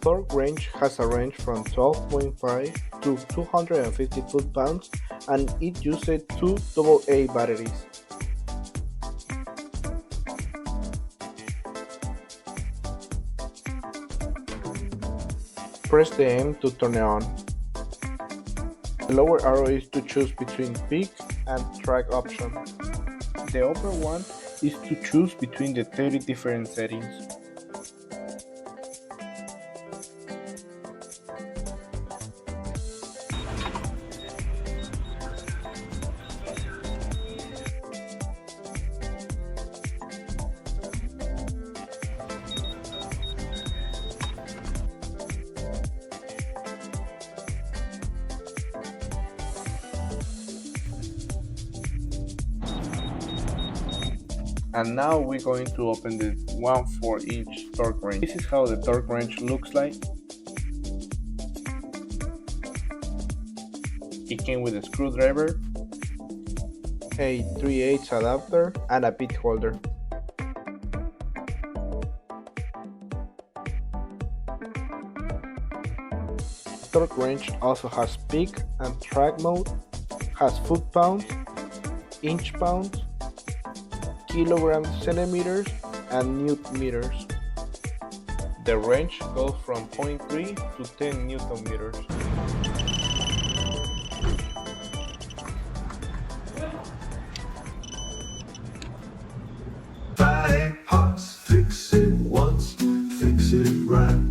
Torque range has a range from 12.5 to 250 foot-pounds, and it uses two AA batteries. Press the M to turn it on. The lower arrow is to choose between peak and track option. The upper one is to choose between the 30 different settings. And now we're going to open the one for each torque range. This is how the torque range looks like. It came with a screwdriver, a 3/8 adapter, and a bit holder. The torque range also has peak and track mode, has foot-pounds, inch-pounds, kilograms, centimeters, and newton meters. The range goes from 0.3 to 10 newton meters. FridayParts, fix it once, fix it right.